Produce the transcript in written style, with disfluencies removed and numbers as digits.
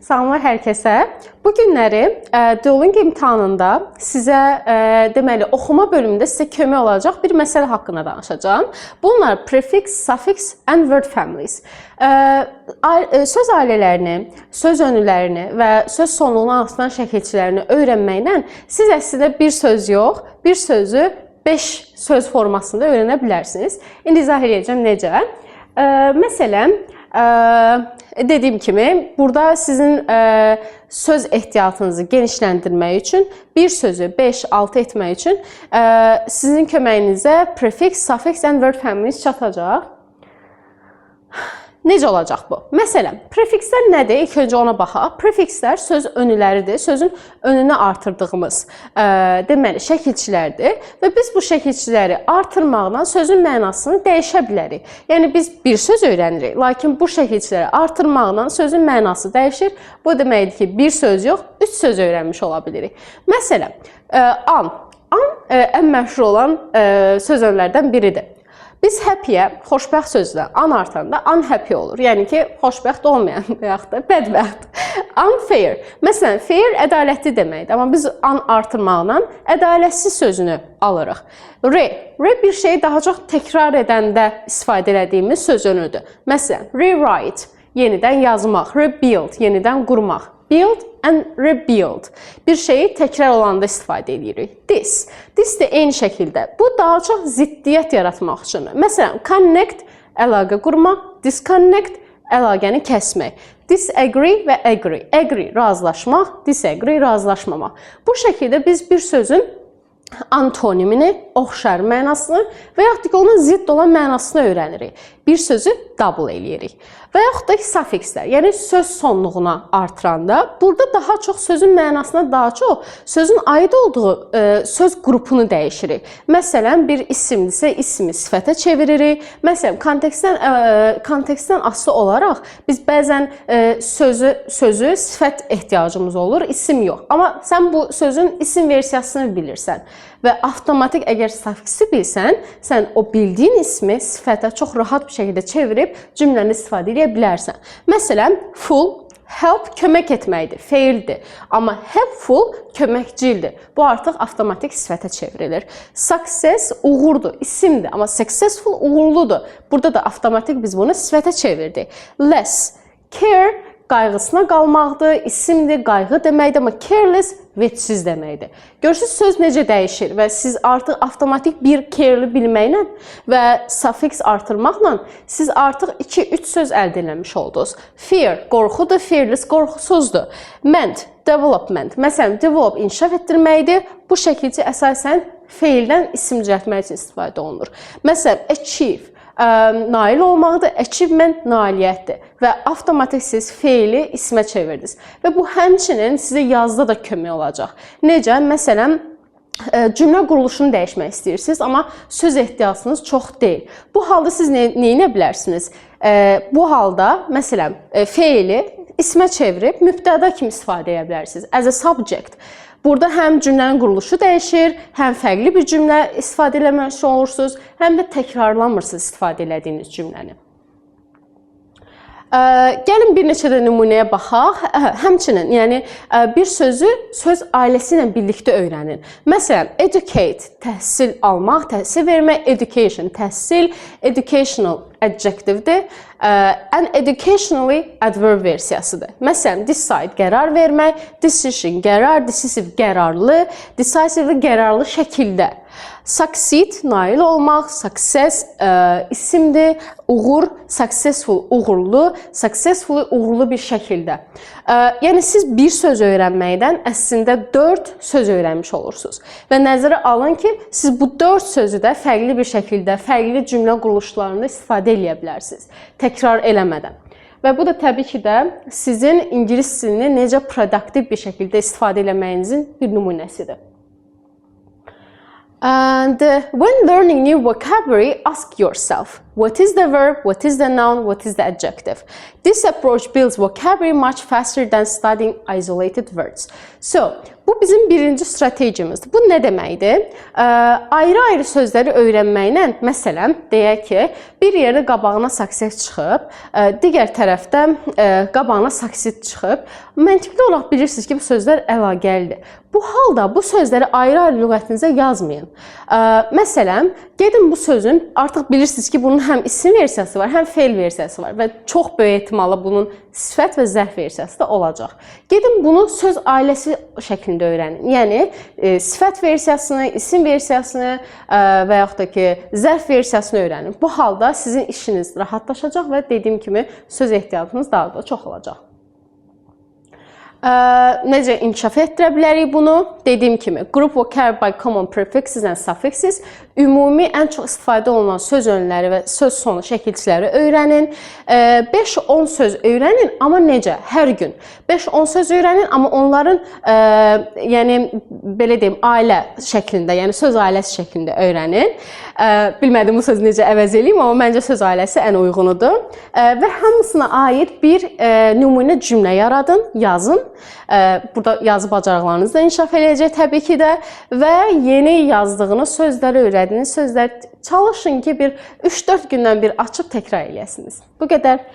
Salamlar hər kəsə. Bu günləri Duolingo imtahanında sizə deməli oxuma bölümündə sizə kömək olacaq bir məsələ haqqında danışacağam. Bunlar prefix, suffix and word families. Söz ailələrini, söz önlülərini və söz sonluğuna asılan şəkilçilərini öyrənməklə siz əslində bir söz yox, bir sözü 5 söz formasında öyrənə bilərsiniz. İndi izah edəcəm necə. Məsələn, dediyim kimi, burada sizin söz ehtiyatınızı genişləndirmək üçün bir sözü 5-6 etmək üçün sizin köməyinizə prefix, suffix and word families çatacaq. Necə olacaq bu? Məsələn, prefixlər nədir? İlk öncə ona baxaq. Prefixlər söz önüləridir. Sözün önünə artırdığımız deməli şəkilçilərdir və biz bu şəkilçiləri artırmaqla sözün mənasını dəyişə bilərik. Yəni biz bir söz öyrənirik, lakin bu şəkilçiləri artırmaqla sözün mənası dəyişir. Bu deməkdir ki, bir söz yox, 3 söz öyrənmiş ola bilirik. Məsələn, an. An ən məşhur olan söz önlərdən biridir. Biz happy-yə, xoşbəxt sözlə an artanda unhappy olur. Yəni ki, xoşbəxt olmayan və yaxud da bədbəxt. Unfair. Məsələn, fair ədalətli deməkdir. Amma biz an artırmaqla ədalətsiz sözünü alırıq. Re bir şeyi daha çox təkrar edəndə istifadə edədiyimiz söz önüdür. Məsələn, rewrite, yenidən yazmaq. Rebuild, yenidən qurmaq. Build and rebuild. Bir şeyi təkrar olanda istifadə edirik. This də eyni şəkildə. Bu daha çox ziddiyyət yaratmaq üçündür. Məsələn, connect, əlaqə qurmaq, disconnect, əlaqəni kəsmək. Disagree və agree. Agree, razılaşmaq, disagree, razılaşmamaq. Bu şəkildə biz bir sözün antonimini, oxşar mənasını və yaxud da onun zidd olan mənasını öyrənirik. Bir sözü double eləyirik. Və yaxud da suffixlər, yəni söz sonluğuna artıranda, burada daha çox sözün mənasına daha çox sözün aid olduğu söz qrupunu dəyişirik. Məsələn, bir isimdirsə ismi sifətə çeviririk. Məsələn, kontekstdən asılı olaraq biz bəzən sözü sifət ehtiyacımız olur, isim yox. Amma sən bu sözün isim versiyasını bilirsən və avtomatik əgər suffixi bilsən, sən o bildiyin ismi sifətə çox rahat bir şəkildə çevirib cümləni istifadə edə bilərsən. Məsələn, full, help kömək etməkdir, feildir. Amma helpful köməkçildir. Bu artıq avtomatik sifətə çevrilir. Success uğurdur, isimdir. Amma successful uğurludur. Burada da avtomatik biz bunu sifətə çevirdik. Less, care qayğısına qalmaqdır, isimdir, qayğı deməkdir, amma careless vetsiz deməkdir. Görürsünüz, söz necə dəyişir və siz artıq avtomatik bir carely bilməklə və suffix artırmaqla siz artıq 2-3 söz əldə eləmiş oldunuz. Fear, qorxudur, fearless, qorxusuzdur. Ment, development. Məsələn, develop, inkişaf etdirməkdir. Bu şəkilci əsasən feildən isim düzəltmək üçün istifadə olunur. Məsələn, achieve. Nail olmaqdır, achievement nailiyyətdir və avtomatik siz feili ismə çevirdiniz. Və bu həmçinin sizə yazda da kömək olacaq. Necə? Məsələn, cümlə quruluşunu dəyişmək istəyirsiniz, amma söz ehtiyacınız çox deyil. Bu halda siz nə edə bilərsiniz? Bu halda, məsələn, feili ismə çevirib mübtəda kimi istifadə edə bilərsiniz. As a subject. Burada həm cümlənin quruluşu dəyişir, həm fərqli bir cümlə istifadə eləmək olursunuz, həm də təkrarlanmırsınız istifadə elədiyiniz cümləni. Gəlin bir neçə də nümunəyə baxaq. Həmçinin, yəni bir sözü söz ailəsi ilə birlikdə öyrənin. Məsələn, educate, təhsil almaq, təhsil vermək, education, təhsil, educational adjectivedir. Uneducationally adverb versiyasıdır. Məsələn, decide, qərar vermək, decision, qərar, decisive, qərarlı, decisive, qərarlı şəkildə. Succeed, nail olmaq, success, isimdir, uğur, successful, uğurlu, successfully, uğurlu bir şəkildə. Yəni, siz bir söz öyrənməkdən əslində 4 söz öyrənmiş olursunuz. Və nəzərə alın ki, siz bu 4 sözü də fərqli bir şəkildə, fərqli cümlə quruluşlarında istifadə edə bilərsiniz, təkrar eləmədən. Və bu da təbii ki də sizin ingilis dilini necə produktiv bir şəkildə istifadə eləməyinizin bir nümunəsidir. And when learning new vocabulary, ask yourself, What is the verb? What is the noun? What is the adjective? This approach builds vocabulary much faster than studying isolated words. So, bu bizim birinci stratejimizdir. Bu nə deməkdir? Ayrı-ayrı sözləri öyrənməklə, məsələn, deyək ki, bir yerdə qabağına saksit çıxıb, digər tərəfdə qabağına saksit çıxıb, məntiqli olaraq bilirsiniz ki, bu sözlər əlaqəlidir. Bu halda bu sözləri ayrı-ayrı lüğətinizə yazmayın. Məsələn, gedin bu sözün, artıq bilirsiniz ki, bunun həm isim versiyası var, həm feil versiyası var və çox böyük ehtimalla bunun sifət və zərf versiyası da olacaq. Gedin bunu söz ailəsi şəklində öyrənin. Yəni, sifət versiyasını, isim versiyasını və yaxud da ki, zərf versiyasını öyrənin. Bu halda sizin işiniz rahatlaşacaq və dediyim kimi söz ehtiyatınız daha da çox olacaq. Necə inkişaf etdirə bilərik bunu? Dediyim kimi, group vocabulary by common prefixes and suffixes, ümumi ən çox istifadə olunan söz önləri və söz sonu şəkilçiləri öyrənin. 5-10 söz öyrənin, amma necə? Hər gün. 5-10 söz öyrənin, amma onların, yəni, belə deyim, ailə şəklində, yəni söz ailəsi şəklində öyrənin. Bilmədim bu sözü necə əvəz edeyim, amma məncə söz ailəsi ən uyğunudur. Və hamısına aid bir nümunə cümlə yaradın, yazın. Burada yazı bacarıqlarınız da inkişaf edəcək təbii ki də və yeni yazdığınız sözləri öyrədiniz, sözlər çalışın ki, bir 3-4 gündən bir açıb təkrar eləyəsiniz. Bu qədər.